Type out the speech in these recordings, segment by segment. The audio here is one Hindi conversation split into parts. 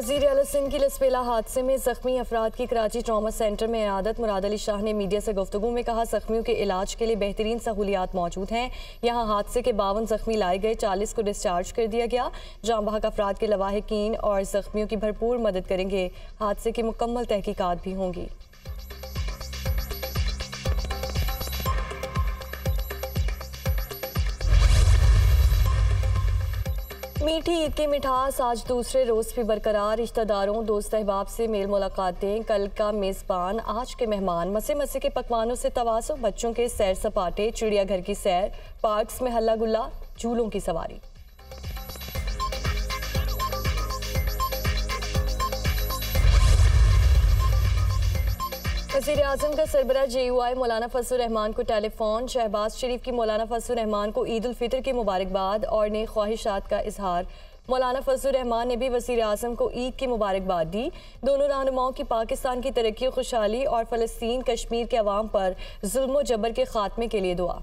वज़ीर आला सिंध की लसपेला हादसे में ज़ख्मी अफराद की कराची ट्रामा सेंटर में इयादत। मुराद अली शाह ने मीडिया से गुफ्तगू में कहा, ज़ख्मियों के इलाज के लिए बेहतरीन सहूलियात मौजूद हैं। यहाँ हादसे के 52 ज़ख्मी लाए गए, 40 को डिस्चार्ज कर दिया गया। जाँ बहक अफराद के लवाहिकीन और ज़ख्मियों की भरपूर मदद करेंगे। हादसे की मुकम्मल तहकीकात भी होंगी। मीठी ईद की मिठास आज दूसरे रोज़ भी बरकरार। रिश्तेदारों दोस्त अहबाब से मेल मुलाकातें, कल का मेज़बान आज के मेहमान। मसे मसे के पकवानों से तवासो, बच्चों के सैर सपाटे, चिड़ियाघर की सैर, पार्क्स में हल्ला गुल्ला, झूलों की सवारी। वज़ीर आज़म का सरबराह JUI मौलाना फजल रहमान को टेलीफोन। शहबाज शरीफ की मौलाना फजल रहमान को ईद उल फितर की मुबारकबाद और नेक ख्वाहिशात का इजहार। मौलाना फजल रहमान ने भी वज़ीर आज़म को ईद की मुबारकबाद दी। दोनों रहनुमाओं की पाकिस्तान की तरक्की और खुशहाली और फ़लस्तीन कश्मीर के अवाम पर जुल्म व जबर के खात्मे के लिए दुआ।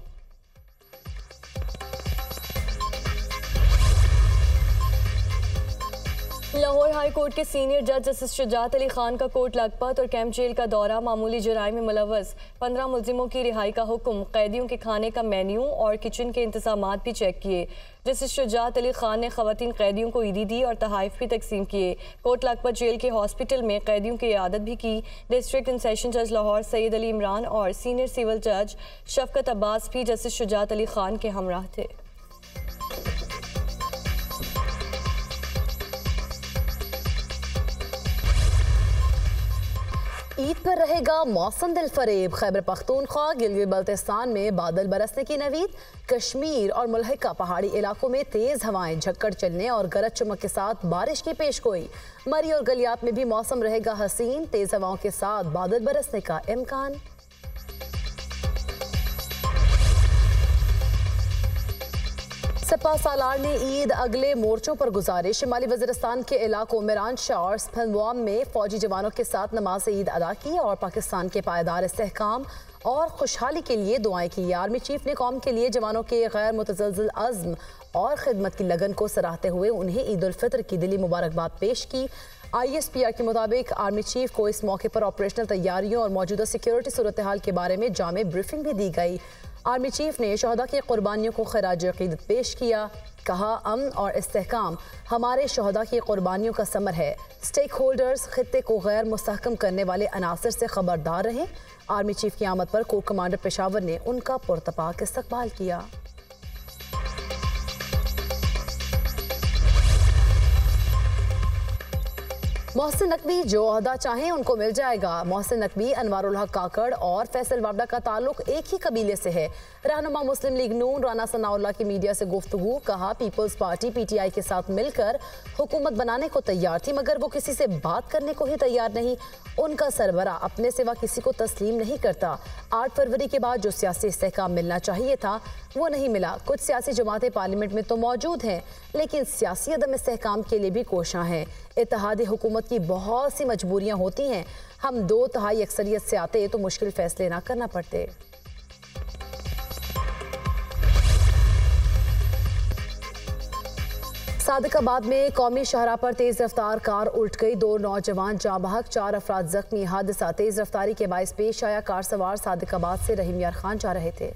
लाहौर हाई कोर्ट के सीनियर जज जस्टिस शुजात अली खान का कोर्ट लखपत और कैंप जेल का दौरा। मामूली जराइम में मुलव्वस 15 मुल्जिमों की रिहाई का हुक्म। कैदियों के खाने का मेन्यू और किचन के इंतजामात भी चेक किए। जस्टिस शुजात अली खान ने खवातीन कैदियों को ईदी दी और तहाइफ भी तकसीम किए। कोर्ट लखपत जेल के हॉस्पिटल में कैदियों की इयादत भी की। डिस्ट्रिक्ट एंड सेशन जज लाहौर सैयद अली इमरान और सीनियर सिविल जज शफकत अब्बास भी जस्टिस शुजात अली खान के हमराह थे। ईद पर रहेगा मौसम दिलफरेब। खैबर पख्तूनख्वा गिलगित बल्तिस्तान में बादल बरसने की नवीद। कश्मीर और मुल्हिका पहाड़ी इलाकों में तेज हवाएं, झक्कड़ चलने और गरज चमक के साथ बारिश की पेशगोई। मरी और गलियात में भी मौसम रहेगा हसीन, तेज हवाओं के साथ बादल बरसने का इम्कान। सपा सालार ने ईद अगले मोर्चों पर गुजारे। शिमाली वज़ीरिस्तान के इलाकों मिरान शाह और स्फनवाम में फौजी जवानों के साथ नमाज ईद अदा की और पाकिस्तान के पायदार इस्तेहकाम और खुशहाली के लिए दुआएं की। आर्मी चीफ ने कौम के लिए जवानों के गैर मुतज़लज़ल अज़्म और खिदमत की लगन को सराहते हुए उन्हें ईद उल फितर की दिली मुबारकबाद पेश की। ISPR के मुताबिक आर्मी चीफ को इस मौके पर ऑपरेशनल तैयारियों और मौजूदा सिक्योरिटी सूरत हाल के बारे में जामे ब्रीफिंग भी दी गई। आर्मी चीफ ने शहदा की कुर्बानियों को खराज अकीदत पेश किया। कहा, अमन और इस्तेहकाम हमारे शहदा की कुर्बानियों का समर है। स्टेक होल्डर्स खित्ते को गैर मुस्तहकम करने वाले अनासर से खबरदार रहें। आर्मी चीफ की आमद पर कोर कमांडर पेशावर ने उनका पुरतपाक इस्तकबाल किया। मोहसिन नकवी जो ओहदा चाहें उनको मिल जाएगा। मोहसिन नकवी, अनवारुल हक काकड़ और फैसल वावड़ा का ताल्लुक एक ही कबीले से है। रहनुमा मुस्लिम लीग नून राना सनाउल्लाह की मीडिया से गुफ्तगू। कहा, पीपल्स पार्टी PTI के साथ मिलकर हुकूमत बनाने को तैयार थी, मगर वो किसी से बात करने को ही तैयार नहीं। उनका सरबरा अपने सिवा किसी को तस्लीम नहीं करता। 8 फरवरी के बाद जो सियासी इस्तेहकाम मिलना चाहिए था वो नहीं मिला। कुछ सियासी जमातें पार्लियामेंट में तो मौजूद हैं, लेकिन सियासी अदम इस्तेहकाम के लिए भी कोशां हैं। इत्तेहादी हुकूमत की बहुत सी मजबूरियां होती हैं। हम 2/3 अक्सरियत से आते तो मुश्किल फैसले ना करना पड़ते। सादिकाबाद में कौमी शाहराह पर तेज रफ्तार कार उल्ट गई। 2 नौजवान जाँ बहक, 4 अफराद जख्मी। हादसा तेज रफ्तारी के बायस पेश आया। कार सवार सादिकाबाद से रहीम यार खान जा रहे थे।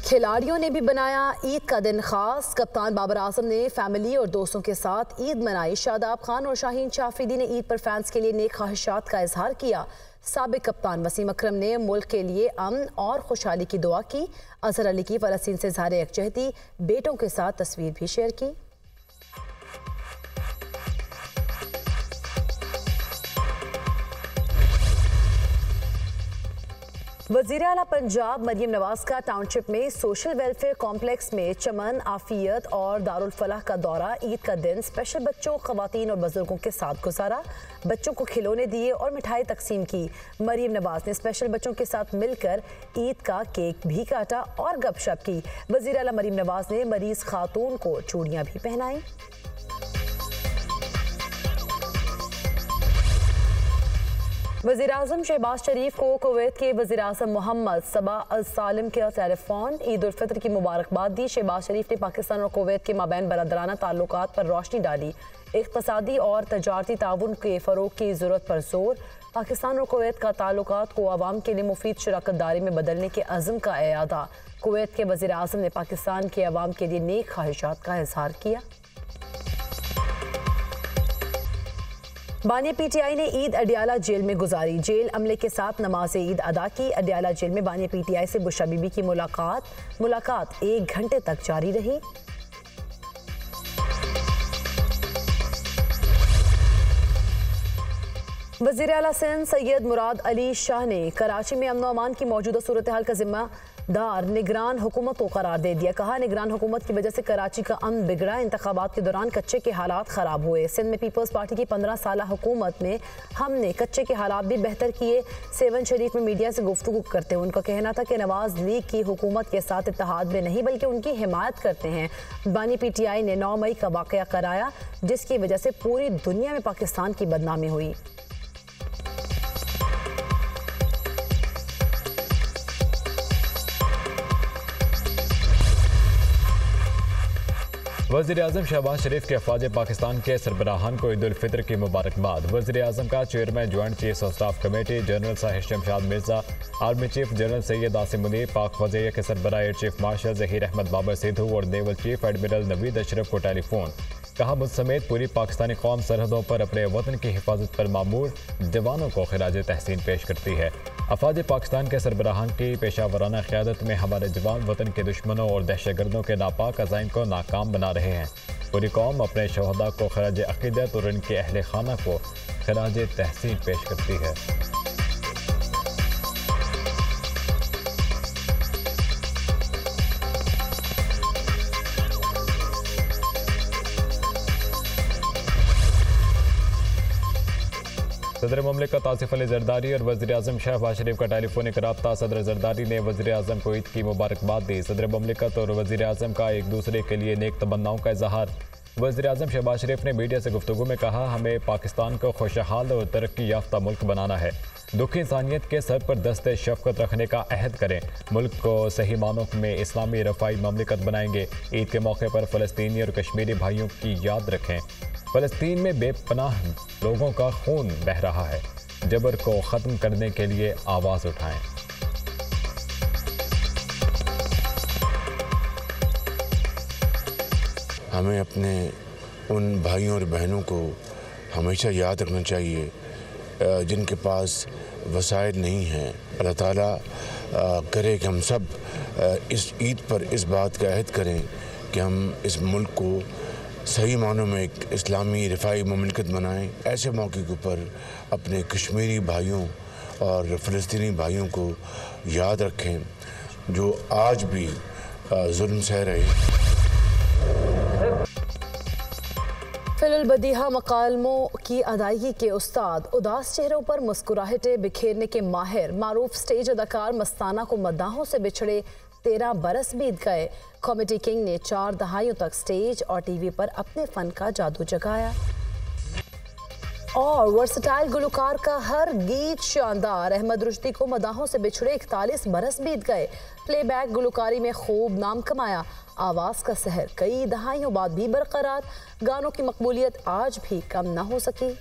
खिलाड़ियों ने भी बनाया ईद का दिन खास। कप्तान बाबर आजम ने फैमिली और दोस्तों के साथ ईद मनाई। शादाब खान और शाहीन शाफरीदी ने ईद पर फैंस के लिए नेक ख्वाहिशात का इजहार किया। साबिक कप्तान वसीम अकरम ने मुल्क के लिए अमन और खुशहाली की दुआ की। अजहर अली की फ़लस्तीन से इज़हार यकजहती, बेटों के साथ तस्वीर भी शेयर की। वज़ीर आला पंजाब मरियम नवाज का टाउनशिप में सोशल वेलफेयर कॉम्प्लेक्स में चमन, आफियत और दारुल फलाह का दौरा। ईद का दिन स्पेशल बच्चों, खवातीन और बुजुर्गों के साथ गुजारा। बच्चों को खिलौने दिए और मिठाई तकसीम की। मरियम नवाज ने स्पेशल बच्चों के साथ मिलकर ईद का केक भी काटा और गपशप की। वज़ीर आला मरियम नवाज ने मरीज खातून को चूड़ियाँ भी पहनाई। वज़ीर-ए-आज़म शहबाज शरीफ को कुवैत के वज़ीर-ए-आज़म मोहम्मद सबा अल सालिम के टेलीफोन ईद उल फितर की मुबारकबाद दी। शहबाज शरीफ ने पाकिस्तान और कुवैत के माबैन बरदराना ताल्लुकात पर रोशनी डाली। इक़्तिसादी और तजारती ताउन के फ़रोग़ की ज़रूरत पर जोर। पाकिस्तान और कुवैत का ताल्लुकात को अवाम के लिए मुफीद शराकत दारी में बदलने के अज़्म का एआदा। कुवैत के वज़ीर-ए-आज़म ने पाकिस्तान के अवाम के लिए नेक ख्वाहिशात का इज़हार किया। बानिया पीटीआई ने ईद अडियाला जेल में गुजारी। जेल अमले के साथ नमाज ईद अदा की। अडियाला जेल में बानिया पीटीआई से बुशरा बीबी की मुलाकात 1 घंटे तक जारी रही। वज़ीर आला सिंध सैयद मुराद अली शाह ने कराची में अमन व अमान की मौजूदा सूरत हाल का जिम्मेदार निगरान हुकूमत को करार दे दिया। कहा, निगरान हुकूमत की वजह से कराची का अमन बिगड़ा। इंतखाबात के दौरान कच्चे के हालात ख़राब हुए। सिंध में पीपल्स पार्टी की 15 साल हुकूमत में हमने कच्चे के हालात भी बेहतर किए। सेवन शरीफ में मीडिया से गुफ्तगू करते हुए उनका कहना था कि नवाज लीग की हुकूमत के साथ इत्तेहाद में नहीं बल्कि उनकी हिमायत करते हैं। बानी पीटीआई ने 9 मई का वाक़या कराया जिसकी वजह से पूरी दुनिया में पाकिस्तान की बदनामी हुई। वज़ीर-ए-आज़म शहबाज शरीफ के अफवाज पाकिस्तान के सरबराहान को ईद उल फितर की मुबारकबाद। वज़ीर-ए-आज़म का chairman joint chief of staff committee general Sahir Shamshad Mirza, army chief general Syed Asim Munir, Pak वज़ीर के सरबराह air chief marshal Zaheer Ahmed Babar Sidhu और naval chief admiral Naveed Ashraf को टेलीफोन। कहा, मुझ समेत पूरी पाकिस्तानी कौम सरहदों पर अपने वतन की हिफाजत पर मामूर जवानों को खिराज तहसीन पेश करती है। अफवाज पाकिस्तान के सरबराहान की पेशावराना क़यादत में हमारे जवान वतन के दुश्मनों और दहशतगर्दों के नापाक अज़ाइम को नाकाम बना रहे हैं। पूरी कौम अपने शहदा को खिराज अक़ीदत और उनके अहले खाना को खिराज तहसीन पेश करती है। सदर ममलिकत आसिफ अली जरदारी और वज़ीर-ए-आज़म शहबाज शरीफ का टेलीफोनिक रब्ता। सदर जरदारी ने वज़ीर-ए-आज़म को ईद की मुबारकबाद दी। सदर ममलिकत और वज़ीर-ए-आज़म का एक दूसरे के लिए नेक तमन्नाओं का इजहार। वज़ीर-ए-आज़म शहबाज शरीफ ने मीडिया से गुफ्तगू में कहा, हमें पाकिस्तान को खुशहाल और तरक्की याफ्ता मुल्क बनाना है। दुखी इंसानियत के सर पर दस्ते शफ़क़त रखने का अहद करें। मुल्क को सही मानों में इस्लामी रफ़ाई ममलिकत बनाएंगे। ईद के मौके पर फ़लस्तीनी और कश्मीरी भाइयों की याद रखें। फ़लस्तीन में बेपनाह लोगों का खून बह रहा है। जबर को ख़त्म करने के लिए आवाज़ उठाएं। हमें अपने उन भाइयों और बहनों को हमेशा याद रखना चाहिए जिनके पास वसाइल नहीं हैं। अल्लाह ताला करे कि हम सब इस ईद पर इस बात का अहद करें कि हम इस मुल्क को सही मानों में एक इस्लामी रिफाई मुमलिकत बनाएं। ऐसे मौके के ऊपर अपने कश्मीरी भाइयों और फ़लस्तीनी भाइयों को याद रखें जो आज भी जुल्म सह रहे। फिलहाल बदीहा मकालमों की अदायगी के उस्ताद, उदास चेहरों पर मुस्कुराहटें बिखेरने के माहिर, मारूफ स्टेज अदाकार मस्ताना को मद्दाहों से बिछड़े 13 बरस बीत गए। कॉमेडी किंग ने 4 दहाइयों तक स्टेज और टीवी पर अपने फन का जादू जगाया। और वर्सटाइल गुलकार का हर गीत शानदार, अहमद रुश्दी को मदाहों से बिछड़े 41 बरस बीत गए। प्लेबैक गुलकारी में खूब नाम कमाया। आवाज़ का सहर कई दहाइयों बाद भी बरकरार, गानों की मकबूलियत आज भी कम न हो सकी।